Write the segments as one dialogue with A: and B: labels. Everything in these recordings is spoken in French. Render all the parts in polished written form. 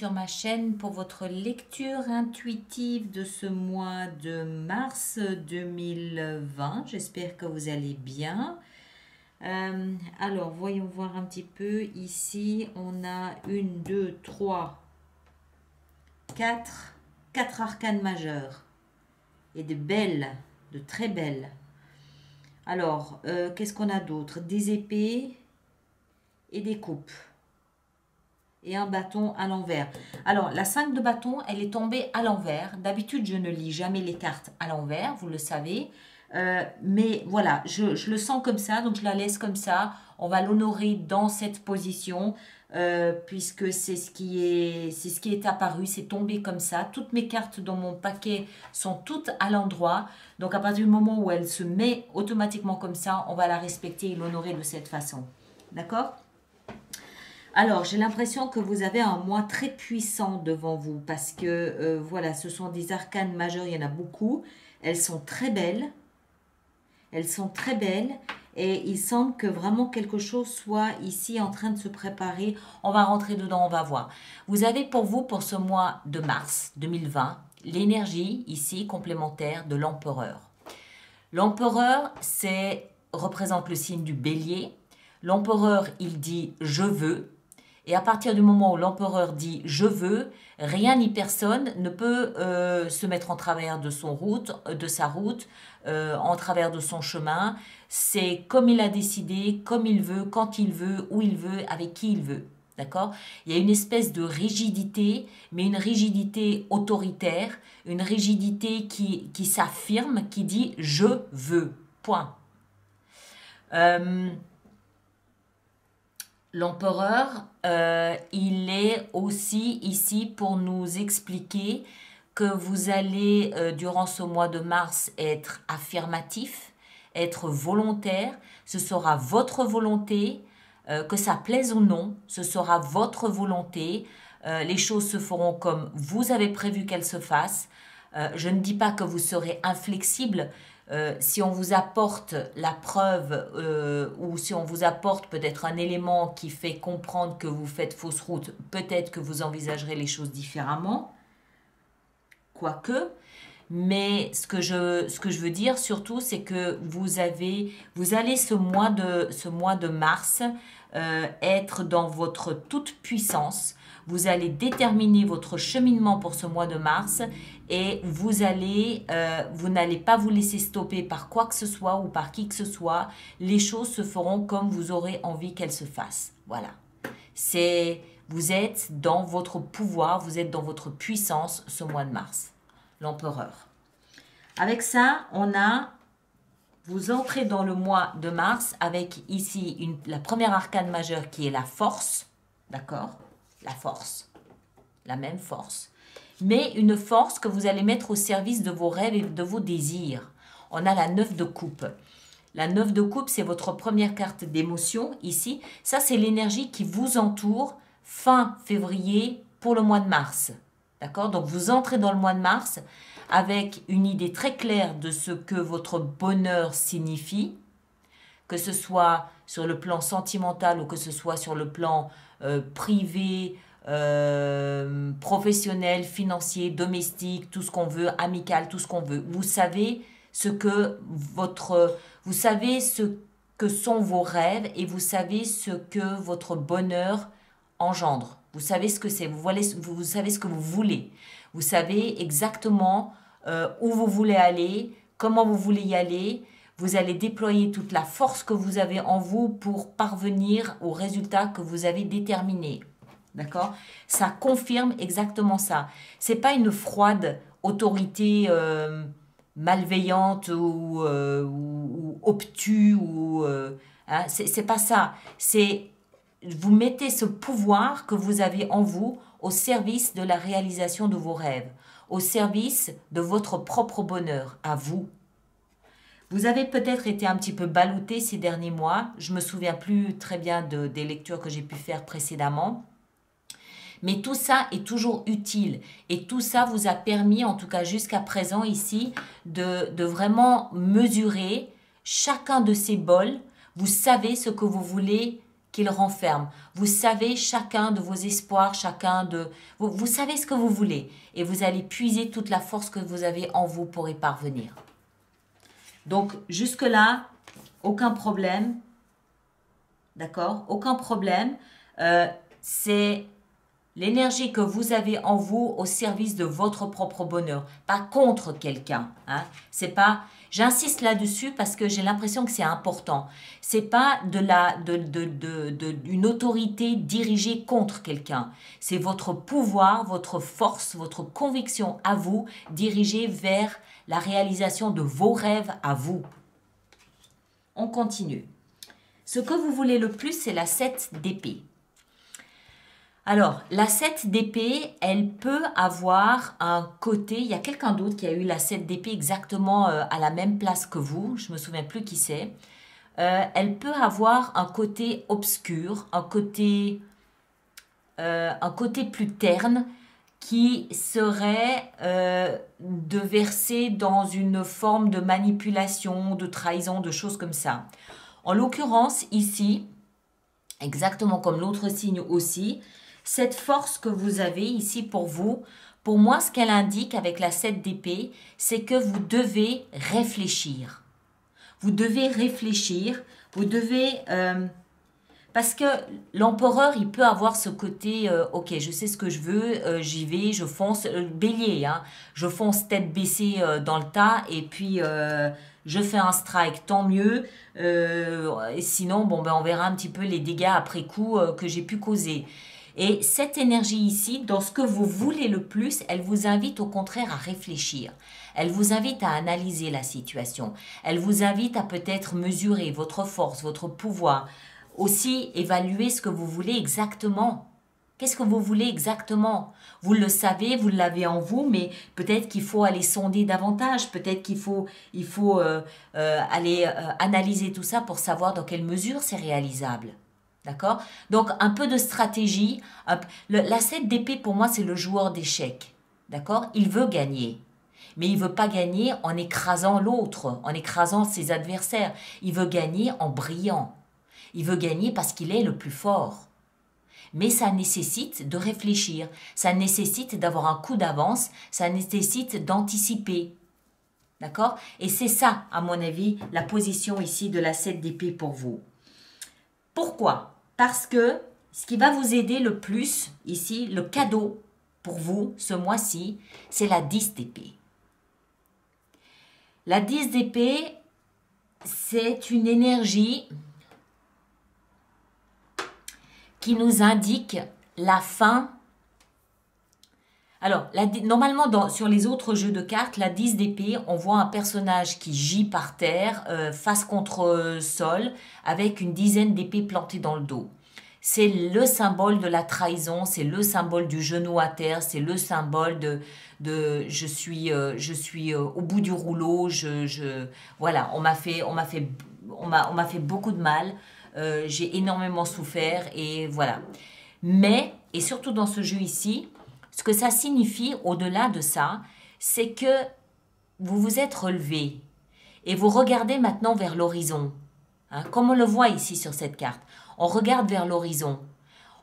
A: sur ma chaîne pour votre lecture intuitive de ce mois de mars 2020. J'espère que vous allez bien. Alors, voyons voir un petit peu. Ici, on a 1, 2, 3, 4 arcanes majeures. Et de très belles. Alors, qu'est-ce qu'on a d'autre? Des épées et des coupes. Et un bâton à l'envers. Alors, la 5 de bâton, elle est tombée à l'envers. D'habitude, je ne lis jamais les cartes à l'envers, vous le savez. Mais voilà, je le sens comme ça, donc je la laisse comme ça. On va l'honorer dans cette position, puisque c'est ce qui est apparu, c'est tombé comme ça. Toutes mes cartes dans mon paquet sont toutes à l'endroit. Donc, à partir du moment où elle se met automatiquement comme ça, on va la respecter et l'honorer de cette façon. D'accord ? Alors, j'ai l'impression que vous avez un mois très puissant devant vous parce que, voilà, ce sont des arcanes majeures, il y en a beaucoup. Elles sont très belles. Elles sont très belles et il semble que vraiment quelque chose soit ici en train de se préparer. On va rentrer dedans, on va voir. Vous avez pour vous, pour ce mois de mars 2020, l'énergie ici complémentaire de l'empereur. L'empereur, représente le signe du bélier. L'empereur, il dit « je veux ». Et à partir du moment où l'empereur dit « je veux », rien ni personne ne peut se mettre en travers de sa route, en travers de son chemin. C'est comme il a décidé, comme il veut, quand il veut, où il veut, avec qui il veut. D'accord ? Il y a une espèce de rigidité, mais une rigidité autoritaire, une rigidité qui s'affirme, qui dit « je veux ». Point. L'empereur, il est aussi ici pour nous expliquer que vous allez, durant ce mois de mars, être affirmatif, être volontaire. Ce sera votre volonté, que ça plaise ou non, ce sera votre volonté. Les choses se feront comme vous avez prévu qu'elles se fassent. Je ne dis pas que vous serez inflexible. Si on vous apporte la preuve ou si on vous apporte peut-être un élément qui fait comprendre que vous faites fausse route, peut-être que vous envisagerez les choses différemment, quoique. Mais ce que je veux dire surtout, c'est que vous allez ce mois de mars être dans votre toute puissance. Vous allez déterminer votre cheminement pour ce mois de mars et vous n'allez pas vous laisser stopper par quoi que ce soit ou par qui que ce soit. Les choses se feront comme vous aurez envie qu'elles se fassent. Voilà. Vous êtes dans votre pouvoir, vous êtes dans votre puissance ce mois de mars. L'empereur. Avec ça, vous entrez dans le mois de mars avec ici la première arcane majeure qui est la force. D'accord ? La force, la même force, mais une force que vous allez mettre au service de vos rêves et de vos désirs. On a la 9 de coupe. La 9 de coupe, c'est votre première carte d'émotion ici. Ça, c'est l'énergie qui vous entoure fin février pour le mois de mars. D'accord? Donc, vous entrez dans le mois de mars avec une idée très claire de ce que votre bonheur signifie, que ce soit sur le plan sentimental ou que ce soit sur le plan privé, professionnel, financier, domestique, tout ce qu'on veut, amical, tout ce qu'on veut. Vous savez ce que sont vos rêves et vous savez ce que votre bonheur engendre. Vous savez ce que c'est, vous savez ce que vous voulez. Vous savez exactement où vous voulez aller, comment vous voulez y aller. Vous allez déployer toute la force que vous avez en vous pour parvenir au résultat que vous avez déterminé. D'accord? Ça confirme exactement ça. Ce n'est pas une froide autorité malveillante ou obtuse. Hein, c'est pas ça. Vous mettez ce pouvoir que vous avez en vous au service de la réalisation de vos rêves, au service de votre propre bonheur, à vous. Vous avez peut-être été un petit peu ballotté ces derniers mois. Je ne me souviens plus très bien des lectures que j'ai pu faire précédemment. Mais tout ça est toujours utile. Et tout ça vous a permis, en tout cas jusqu'à présent ici, de vraiment mesurer chacun de ces bols. Vous savez ce que vous voulez qu'il renferme. Vous savez chacun de vos espoirs, chacun de... Vous savez ce que vous voulez et vous allez puiser toute la force que vous avez en vous pour y parvenir. Donc, jusque-là, aucun problème. D'accord? Aucun problème. C'est l'énergie que vous avez en vous au service de votre propre bonheur, pas contre quelqu'un. Hein? C'est pas... J'insiste là-dessus parce que j'ai l'impression que c'est important. C'est pas une autorité dirigée contre quelqu'un. C'est votre pouvoir, votre force, votre conviction à vous dirigée vers la réalisation de vos rêves à vous. On continue. Ce que vous voulez le plus, c'est la 7 d'épée. Alors, la 7 d'épée, elle peut avoir un côté... Il y a quelqu'un d'autre qui a eu la 7 d'épée exactement à la même place que vous. Je ne me souviens plus qui c'est. Elle peut avoir un côté obscur, un côté plus terne, qui serait de verser dans une forme de manipulation, de trahison, de choses comme ça. En l'occurrence, ici, exactement comme l'autre signe aussi, cette force que vous avez ici pour vous, pour moi, ce qu'elle indique avec la 7 d'épée, c'est que vous devez réfléchir. Vous devez réfléchir, vous devez... parce que l'empereur, il peut avoir ce côté, ok, je sais ce que je veux, j'y vais, je fonce, bélier, hein, je fonce tête baissée dans le tas et puis je fais un strike, tant mieux. Et sinon, bon, ben, on verra un petit peu les dégâts après coup que j'ai pu causer. Et cette énergie ici, dans ce que vous voulez le plus, elle vous invite au contraire à réfléchir. Elle vous invite à analyser la situation. Elle vous invite à peut-être mesurer votre force, votre pouvoir. Aussi, évaluer ce que vous voulez exactement. Qu'est-ce que vous voulez exactement? Vous le savez, vous l'avez en vous, mais peut-être qu'il faut aller sonder davantage. Peut-être qu'il faut aller analyser tout ça pour savoir dans quelle mesure c'est réalisable. D'accord? Donc, un peu de stratégie. La 7 d'épée, pour moi, c'est le joueur d'échecs. D'accord? Il veut gagner. Mais il ne veut pas gagner en écrasant l'autre, en écrasant ses adversaires. Il veut gagner en brillant. Il veut gagner parce qu'il est le plus fort. Mais ça nécessite de réfléchir. Ça nécessite d'avoir un coup d'avance. Ça nécessite d'anticiper. D'accord? Et c'est ça, à mon avis, la position ici de la 7 d'épée pour vous. Pourquoi? Parce que ce qui va vous aider le plus ici, le cadeau pour vous ce mois-ci, c'est la 10 d'épée. La 10 d'épée, c'est une énergie qui nous indique la fin. Alors, normalement, sur les autres jeux de cartes, la 10 d'épée, on voit un personnage qui gît par terre, face contre sol, avec une dizaine d'épées plantées dans le dos. C'est le symbole de la trahison, c'est le symbole du genou à terre, c'est le symbole de je suis au bout du rouleau, voilà, on m'a fait beaucoup de mal, j'ai énormément souffert et voilà. Mais, et surtout dans ce jeu ici, ce que ça signifie au-delà de ça, c'est que vous vous êtes relevé et vous regardez maintenant vers l'horizon. Hein, comme on le voit ici sur cette carte. On regarde vers l'horizon.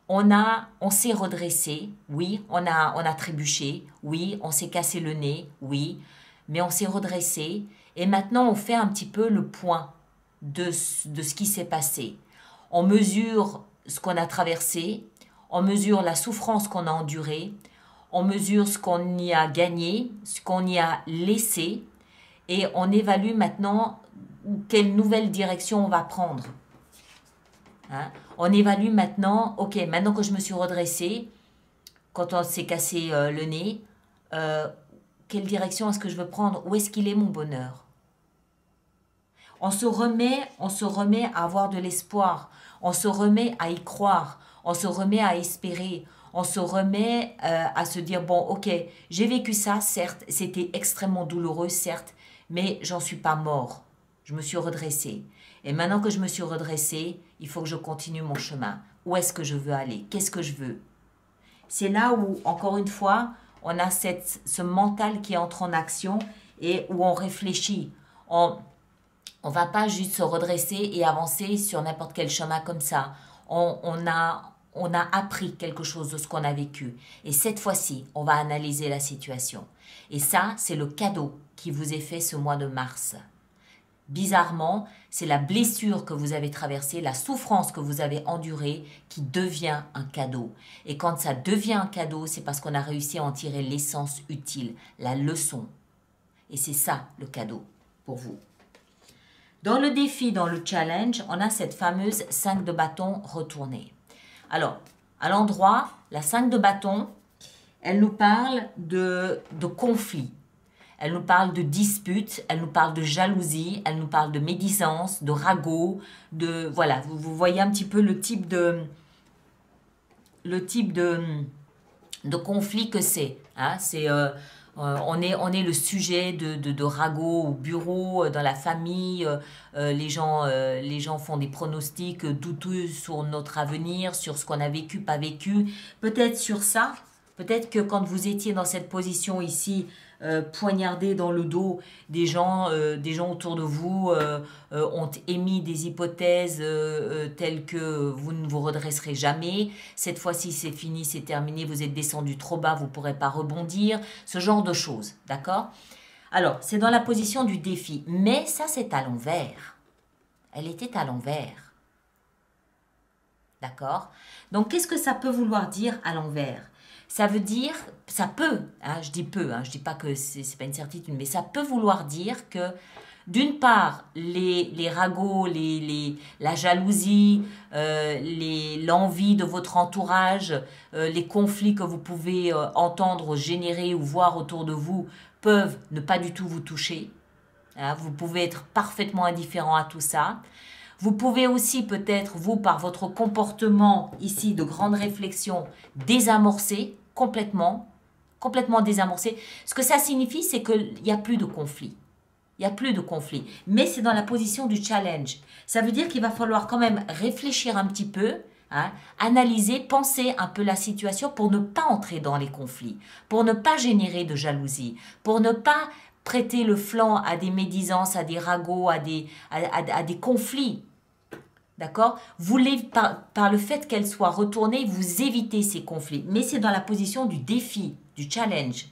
A: On s'est redressé, oui, on a trébuché, oui, on s'est cassé le nez, oui, mais on s'est redressé et maintenant on fait un petit peu le point de ce qui s'est passé. On mesure ce qu'on a traversé, on mesure la souffrance qu'on a endurée, on mesure ce qu'on y a gagné, ce qu'on y a laissé et on évalue maintenant quelle nouvelle direction on va prendre. Hein? On évalue maintenant, ok, maintenant que je me suis redressée, quand on s'est cassé le nez, quelle direction est-ce que je veux prendre? Où est-ce qu'il est mon bonheur? On se remet à avoir de l'espoir, on se remet à y croire, on se remet à espérer, on se remet à se dire, bon, ok, j'ai vécu ça, certes, c'était extrêmement douloureux, certes, mais j'en suis pas mort. Je me suis redressée. Et maintenant que je me suis redressée, il faut que je continue mon chemin. Où est-ce que je veux aller? Qu'est-ce que je veux? C'est là où, encore une fois, on a ce mental qui entre en action et où on réfléchit. On ne va pas juste se redresser et avancer sur n'importe quel chemin comme ça. on a appris quelque chose de ce qu'on a vécu. Et cette fois-ci, on va analyser la situation. Et ça, c'est le cadeau qui vous est fait ce mois de mars. Bizarrement, c'est la blessure que vous avez traversée, la souffrance que vous avez endurée qui devient un cadeau. Et quand ça devient un cadeau, c'est parce qu'on a réussi à en tirer l'essence utile, la leçon. Et c'est ça le cadeau pour vous. Dans le défi, dans le challenge, on a cette fameuse 5 de bâton retournée. Alors, à l'endroit, la 5 de bâton, elle nous parle de conflit. Elle nous parle de disputes, elle nous parle de jalousie, elle nous parle de médisance, de ragot, de voilà, vous voyez un petit peu le type de conflit que c'est. Hein, on est le sujet de ragot au bureau, dans la famille. Les gens font des pronostics douteux sur notre avenir, sur ce qu'on a vécu, pas vécu. Peut-être sur ça. Peut-être que quand vous étiez dans cette position ici, poignardé dans le dos, des gens autour de vous ont émis des hypothèses telles que vous ne vous redresserez jamais. Cette fois-ci, c'est fini, c'est terminé, vous êtes descendu trop bas, vous ne pourrez pas rebondir. Ce genre de choses, d'accord? Alors, c'est dans la position du défi. Mais ça, c'est à l'envers. Elle était à l'envers. D'accord? Donc, qu'est-ce que ça peut vouloir dire à l'envers? Ça veut dire, ça peut, hein, je dis peu, hein, je dis pas que c'est pas une certitude, mais ça peut vouloir dire que d'une part, les ragots, la jalousie, l'envie de votre entourage, les conflits que vous pouvez entendre, générer ou voir autour de vous peuvent ne pas du tout vous toucher. Hein, vous pouvez être parfaitement indifférent à tout ça. Vous pouvez aussi peut-être, vous, par votre comportement ici de grande réflexion, désamorcer complètement désamorcer. Ce que ça signifie, c'est qu'il n'y a plus de conflit. Il n'y a plus de conflit. Mais c'est dans la position du challenge. Ça veut dire qu'il va falloir quand même réfléchir un petit peu, hein, analyser, penser un peu la situation pour ne pas entrer dans les conflits, pour ne pas générer de jalousie, pour ne pas prêter le flanc à des médisances, à des ragots, à des conflits. D'accord? Vous voulez, par le fait qu'elle soit retournée, vous évitez ces conflits. Mais c'est dans la position du défi, du challenge.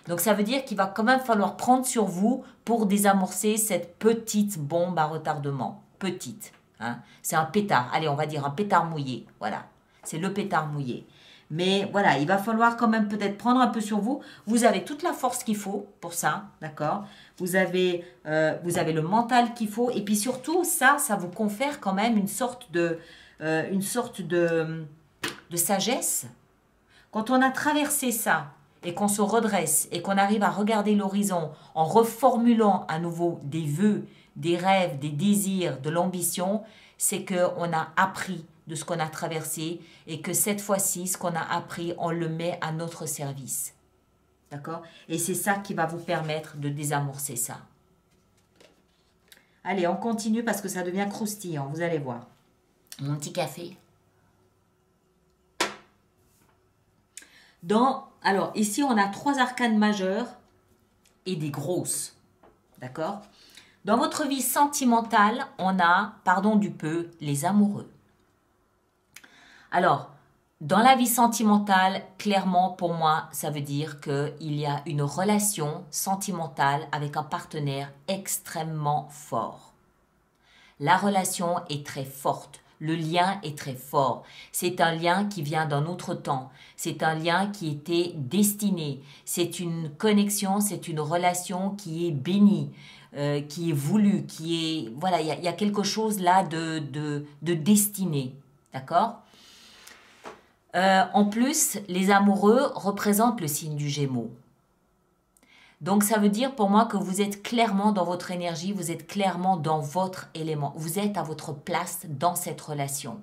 A: Donc ça veut dire qu'il va quand même falloir prendre sur vous pour désamorcer cette petite bombe à retardement. Petite. Hein? C'est un pétard. Allez, on va dire un pétard mouillé. Voilà. C'est le pétard mouillé. Mais voilà, il va falloir quand même peut-être prendre un peu sur vous. Vous avez toute la force qu'il faut pour ça, d'accord? Vous avez le mental qu'il faut. Et puis surtout, ça vous confère quand même une sorte de sagesse. Quand on a traversé ça et qu'on se redresse et qu'on arrive à regarder l'horizon en reformulant à nouveau des vœux, des rêves, des désirs, de l'ambition, c'est qu'on a appris de ce qu'on a traversé et que cette fois-ci, ce qu'on a appris, on le met à notre service. D'accord? Et c'est ça qui va vous permettre de désamorcer ça. Allez, on continue parce que ça devient croustillant, vous allez voir. Mon petit café. Alors, ici, on a 3 arcanes majeures et des grosses. D'accord? Dans votre vie sentimentale, on a, pardon du peu, les amoureux. Alors, dans la vie sentimentale, clairement, pour moi, ça veut dire qu'il y a une relation sentimentale avec un partenaire extrêmement fort. La relation est très forte. Le lien est très fort. C'est un lien qui vient d'un autre temps. C'est un lien qui était destiné. C'est une connexion, c'est une relation qui est bénie, qui est voulue, qui est... Voilà, il y a quelque chose là de destiné. D'accord ? En plus, les amoureux représentent le signe du Gémeaux. Donc, ça veut dire pour moi que vous êtes clairement dans votre énergie, vous êtes clairement dans votre élément. Vous êtes à votre place dans cette relation.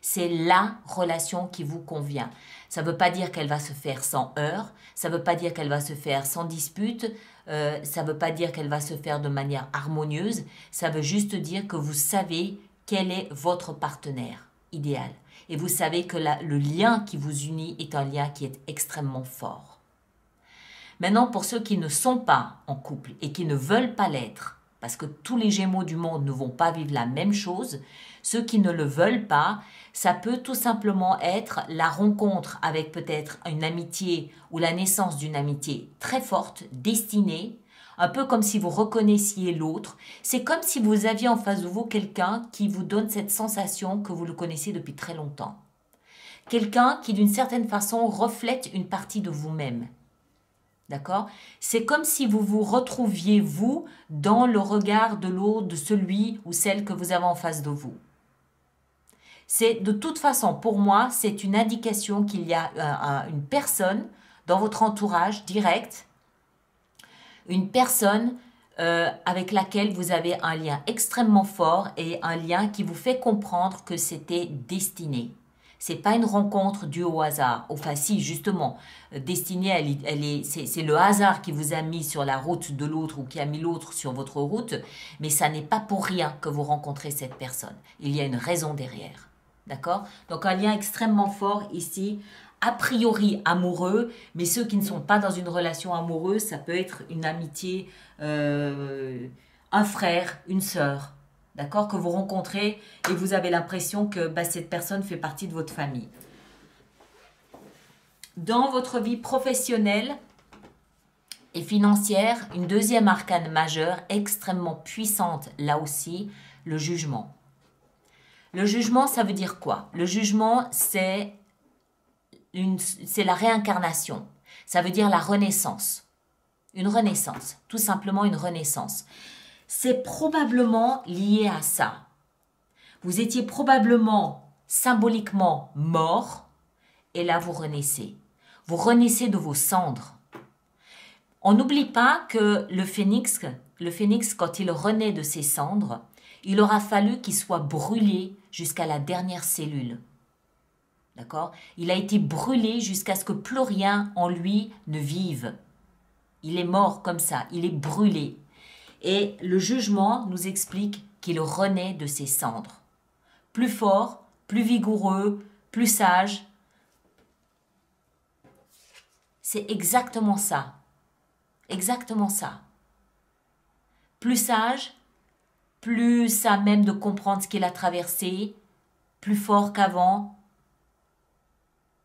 A: C'est la relation qui vous convient. Ça ne veut pas dire qu'elle va se faire sans heurts, ça ne veut pas dire qu'elle va se faire sans dispute, ça ne veut pas dire qu'elle va se faire de manière harmonieuse, ça veut juste dire que vous savez quel est votre partenaire idéal. Et vous savez que le lien qui vous unit est un lien qui est extrêmement fort. Maintenant, pour ceux qui ne sont pas en couple et qui ne veulent pas l'être, parce que tous les Gémeaux du monde ne vont pas vivre la même chose. Ceux qui ne le veulent pas, ça peut tout simplement être la rencontre avec peut-être une amitié ou la naissance d'une amitié très forte, destinée, un peu comme si vous reconnaissiez l'autre. C'est comme si vous aviez en face de vous quelqu'un qui vous donne cette sensation que vous le connaissez depuis très longtemps. Quelqu'un qui d'une certaine façon reflète une partie de vous-même. D'accord? C'est comme si vous vous retrouviez, vous, dans le regard de l'autre, de celui ou celle que vous avez en face de vous. C'est de toute façon, pour moi, c'est une indication qu'il y a une personne dans votre entourage direct, une personne avec laquelle vous avez un lien extrêmement fort et un lien qui vous fait comprendre que c'était destiné. C'est pas une rencontre due au hasard. Enfin, si, justement, destinée, c'est le hasard qui vous a mis sur la route de l'autre ou qui a mis l'autre sur votre route, mais ça n'est pas pour rien que vous rencontrez cette personne. Il y a une raison derrière. D'accord? Donc, un lien extrêmement fort ici, a priori amoureux, mais ceux qui ne sont pas dans une relation amoureuse, ça peut être une amitié, un frère, une sœur. D'accord? Que vous rencontrez et vous avez l'impression que cette personne fait partie de votre famille. Dans votre vie professionnelle et financière, une deuxième arcane majeure extrêmement puissante, là aussi, le jugement. Le jugement, ça veut dire quoi? Le jugement, c'est la réincarnation. Ça veut dire la renaissance. Une renaissance, tout simplement une renaissance. C'est probablement lié à ça. Vous étiez probablement symboliquement mort et là vous renaissez. Vous renaissez de vos cendres. On n'oublie pas que le phénix, quand il renaît de ses cendres, il aura fallu qu'il soit brûlé jusqu'à la dernière cellule. D'accord? Il a été brûlé jusqu'à ce que plus rien en lui ne vive. Il est mort comme ça, il est brûlé. Et le jugement nous explique qu'il renaît de ses cendres. Plus fort, plus vigoureux, plus sage. C'est exactement ça. Exactement ça. Plus sage, plus à même de comprendre ce qu'il a traversé, plus fort qu'avant,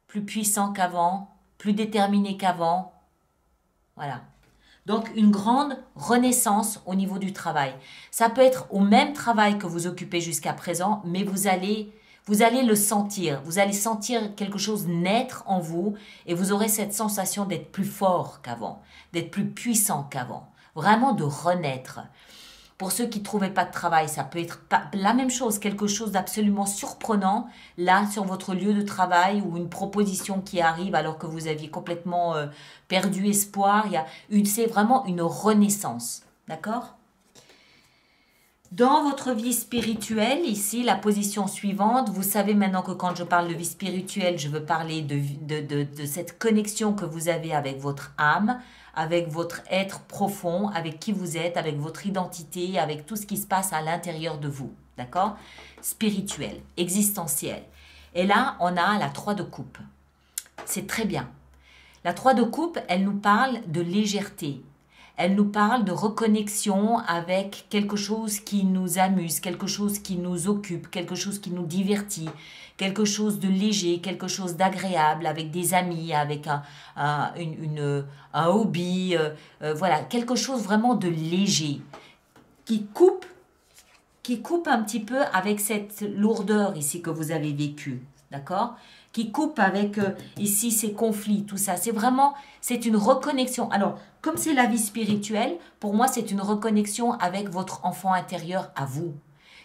A: plus puissant qu'avant, plus déterminé qu'avant. Voilà. Donc, une grande renaissance au niveau du travail. Ça peut être au même travail que vous occupez jusqu'à présent, mais vous allez le sentir. Vous allez sentir quelque chose naître en vous et vous aurez cette sensation d'être plus fort qu'avant, d'être plus puissant qu'avant. Vraiment de renaître. Pour ceux qui ne trouvaient pas de travail, ça peut être la même chose, quelque chose d'absolument surprenant, là, sur votre lieu de travail, ou une proposition qui arrive alors que vous aviez complètement perdu espoir. C'est vraiment une renaissance, d'accord? Dans votre vie spirituelle, ici, la position suivante, vous savez maintenant que quand je parle de vie spirituelle, je veux parler de cette connexion que vous avez avec votre âme, avec votre être profond, avec qui vous êtes, avec votre identité, avec tout ce qui se passe à l'intérieur de vous, d'accord? Spirituel, existentiel. Et là, on a la 3 de coupe. C'est très bien. La 3 de coupe, elle nous parle de légèreté. Elle nous parle de reconnexion avec quelque chose qui nous amuse, quelque chose qui nous occupe, quelque chose qui nous divertit, quelque chose de léger, quelque chose d'agréable, avec des amis, avec un hobby, voilà, quelque chose vraiment de léger, qui coupe un petit peu avec cette lourdeur ici que vous avez vécue, d'accord? Qui coupe avec ici ces conflits, tout ça. C'est une reconnexion. Alors, comme c'est la vie spirituelle, pour moi, c'est une reconnexion avec votre enfant intérieur à vous.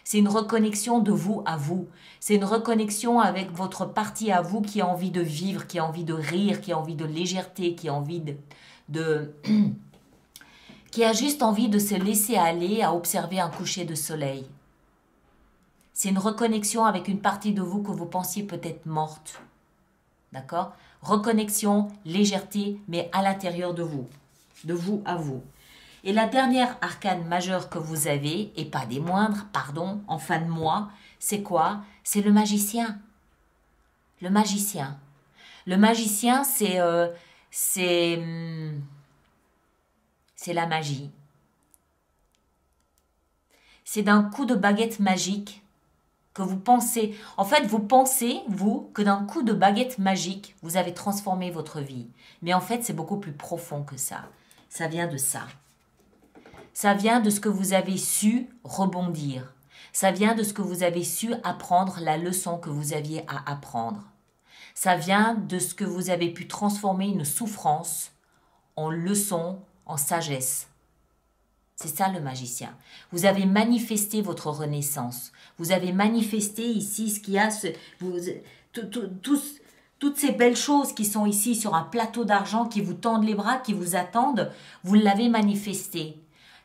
A: C'est une reconnexion de vous à vous. C'est une reconnexion avec votre partie à vous qui a envie de vivre, qui a envie de rire, qui a envie de légèreté, qui a envie qui a juste envie de se laisser aller à observer un coucher de soleil. C'est une reconnexion avec une partie de vous que vous pensiez peut-être morte. D'accord? Reconnexion, légèreté, mais à l'intérieur de vous à vous. Et la dernière arcane majeure que vous avez, et pas des moindres, pardon, en fin de mois, c'est quoi? C'est le magicien. Le magicien. Le magicien, c'est la magie. c'est d'un coup de baguette magique que vous pensez. En fait, vous pensez, vous, que d'un coup de baguette magique, vous avez transformé votre vie. Mais en fait, c'est beaucoup plus profond que ça. Ça vient de ça. Ça vient de ce que vous avez su rebondir. Ça vient de ce que vous avez su apprendre, la leçon que vous aviez à apprendre. Ça vient de ce que vous avez pu transformer une souffrance en leçon, en sagesse. C'est ça le magicien. Vous avez manifesté votre renaissance. Vous avez manifesté ici ce qu'il y a, toutes ces belles choses qui sont ici sur un plateau d'argent, qui vous tendent les bras, qui vous attendent, vous l'avez manifesté.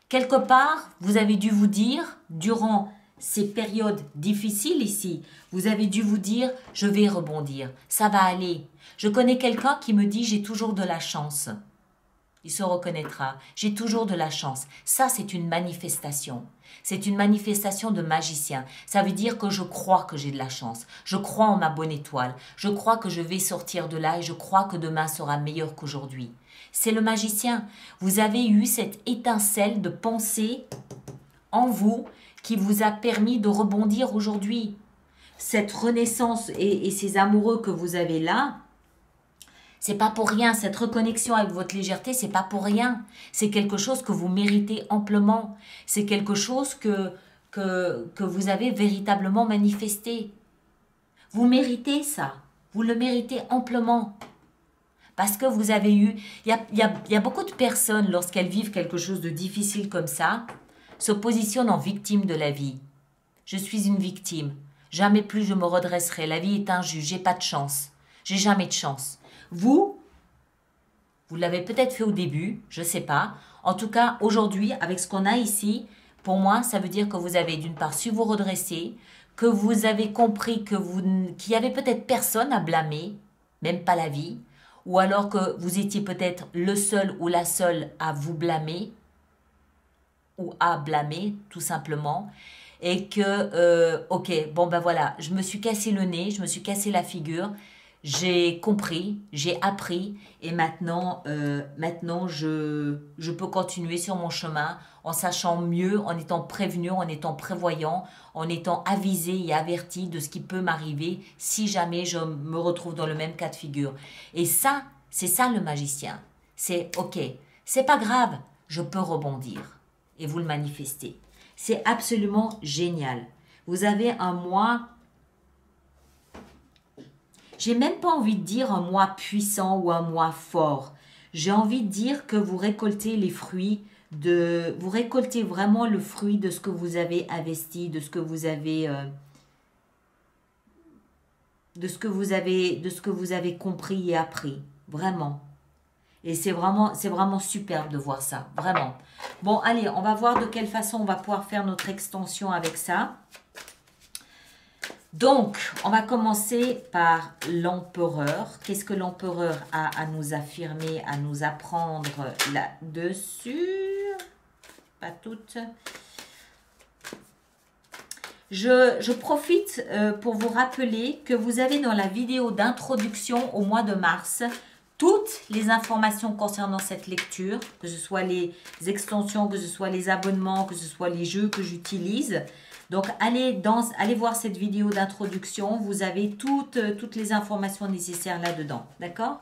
A: Quelque part, vous avez dû vous dire, durant ces périodes difficiles ici, vous avez dû vous dire, je vais rebondir, ça va aller. Je connais quelqu'un qui me dit, j'ai toujours de la chance. Il se reconnaîtra. J'ai toujours de la chance. Ça, c'est une manifestation. C'est une manifestation de magicien. Ça veut dire que je crois que j'ai de la chance. Je crois en ma bonne étoile. Je crois que je vais sortir de là et je crois que demain sera meilleur qu'aujourd'hui. C'est le magicien. Vous avez eu cette étincelle de pensée en vous qui vous a permis de rebondir aujourd'hui. Cette renaissance et ces amoureux que vous avez là, c'est pas pour rien, cette reconnexion avec votre légèreté, c'est pas pour rien. C'est quelque chose que vous méritez amplement. C'est quelque chose que vous avez véritablement manifesté. Vous méritez ça. Vous le méritez amplement. Parce que vous avez eu... Il y a beaucoup de personnes, lorsqu'elles vivent quelque chose de difficile comme ça, se positionnent en victime de la vie. Je suis une victime. Jamais plus je me redresserai. La vie est injuste. J'ai pas de chance. J'ai jamais de chance. Vous l'avez peut-être fait au début, je ne sais pas. En tout cas, aujourd'hui, avec ce qu'on a ici, pour moi, ça veut dire que vous avez d'une part su vous redresser, que vous avez compris qu'il y avait peut-être personne à blâmer, même pas la vie, ou alors que vous étiez peut-être le seul ou la seule à vous blâmer, ou à blâmer, tout simplement. Et que, ok, bon ben voilà, je me suis cassé le nez, je me suis cassé la figure, j'ai compris, j'ai appris et maintenant, je peux continuer sur mon chemin en sachant mieux, en étant prévenu, en étant prévoyant, en étant avisé et averti de ce qui peut m'arriver si jamais je me retrouve dans le même cas de figure. Et ça, c'est ça le magicien. C'est ok, c'est pas grave, je peux rebondir et vous le manifestez. C'est absolument génial. Vous avez un mois... J'ai même pas envie de dire un mois puissant ou un mois fort. J'ai envie de dire que vous récoltez les fruits vous récoltez vraiment le fruit de ce que vous avez investi, de ce que vous avez, de ce que vous avez compris et appris. Vraiment. Et c'est vraiment superbe de voir ça. Vraiment. Bon, allez, on va voir de quelle façon on va pouvoir faire notre extension avec ça. Donc, on va commencer par l'empereur. Qu'est-ce que l'empereur a à nous affirmer, à nous apprendre là-dessus? Pas toutes. Je profite pour vous rappeler que vous avez dans la vidéo d'introduction au mois de mars toutes les informations concernant cette lecture, que ce soit les extensions, que ce soit les abonnements, que ce soit les jeux que j'utilise. Donc, allez voir cette vidéo d'introduction. Vous avez toutes les informations nécessaires là-dedans. D'accord?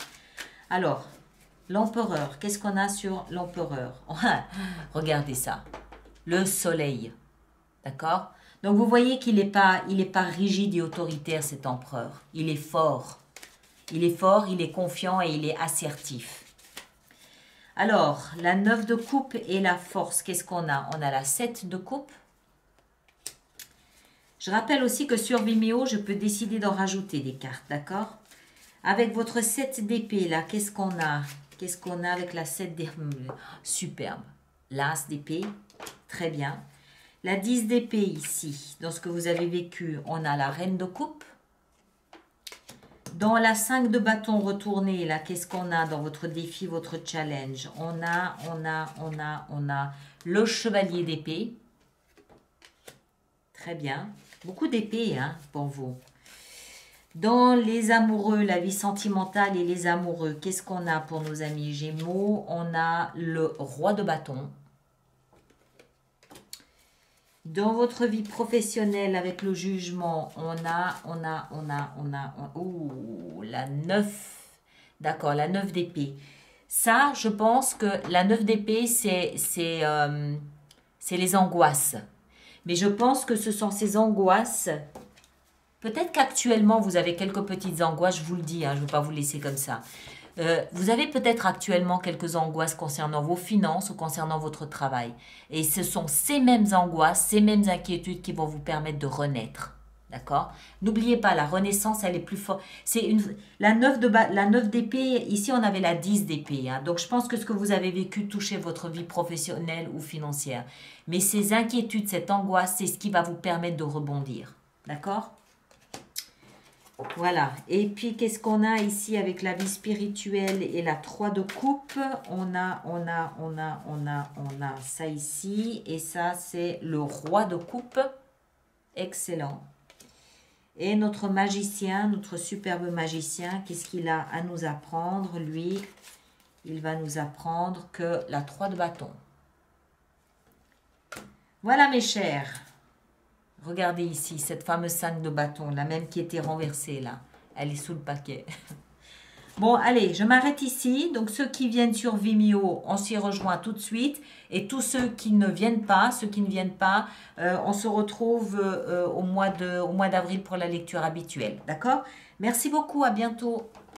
A: Alors, l'empereur. Qu'est-ce qu'on a sur l'empereur? Regardez ça. Le soleil. D'accord? Donc, vous voyez qu'il n'est pas rigide et autoritaire, cet empereur. Il est fort. Il est fort, il est confiant et il est assertif. Alors, la 9 de coupe et la force. Qu'est-ce qu'on a? On a la 7 de coupe. Je rappelle aussi que sur Vimeo, je peux décider d'en rajouter des cartes, d'accord? Avec votre 7 d'épée, là, qu'est-ce qu'on a? Qu'est-ce qu'on a avec la 7 d'épée? Superbe. L'as d'épée, très bien. La 10 d'épée ici, dans ce que vous avez vécu, on a la reine de coupe. Dans la 5 de bâton retourné, là, qu'est-ce qu'on a dans votre défi, votre challenge? On a le chevalier d'épée. Très bien. Beaucoup d'épées hein, pour vous. Dans les amoureux, la vie sentimentale et les amoureux, qu'est-ce qu'on a pour nos amis Gémeaux? On a le roi de bâton. Dans votre vie professionnelle avec le jugement, oh, la 9. D'accord, la 9 d'épée. Ça, je pense que la 9 d'épée, c'est les angoisses. Mais je pense que ce sont ces angoisses. Peut-être qu'actuellement, vous avez quelques petites angoisses, je vous le dis, hein, je ne vais pas vous laisser comme ça. Vous avez peut-être actuellement quelques angoisses concernant vos finances ou concernant votre travail. Et ce sont ces mêmes angoisses, ces mêmes inquiétudes qui vont vous permettre de renaître. D'accord? N'oubliez pas, la renaissance, elle est plus forte. La 9 d'épée, ici on avait la 10 d'épée. Hein. Donc je pense que ce que vous avez vécu touchez votre vie professionnelle ou financière. Mais ces inquiétudes, cette angoisse, c'est ce qui va vous permettre de rebondir. D'accord? Voilà. Et puis, qu'est-ce qu'on a ici avec la vie spirituelle et la 3 de coupe? On a ça ici. Et ça, c'est le roi de coupe. Excellent. Et notre magicien, notre superbe magicien, qu'est-ce qu'il a à nous apprendre? Lui, il va nous apprendre que la 3 de bâton. Voilà, mes chers. Regardez ici, cette fameuse 5 de bâton, la même qui était renversée là. Elle est sous le paquet. Bon, allez, je m'arrête ici. Donc, ceux qui viennent sur Vimeo, on s'y rejoint tout de suite. Et tous ceux qui ne viennent pas, on se retrouve au mois d'avril pour la lecture habituelle. D'accord? Merci beaucoup, à bientôt.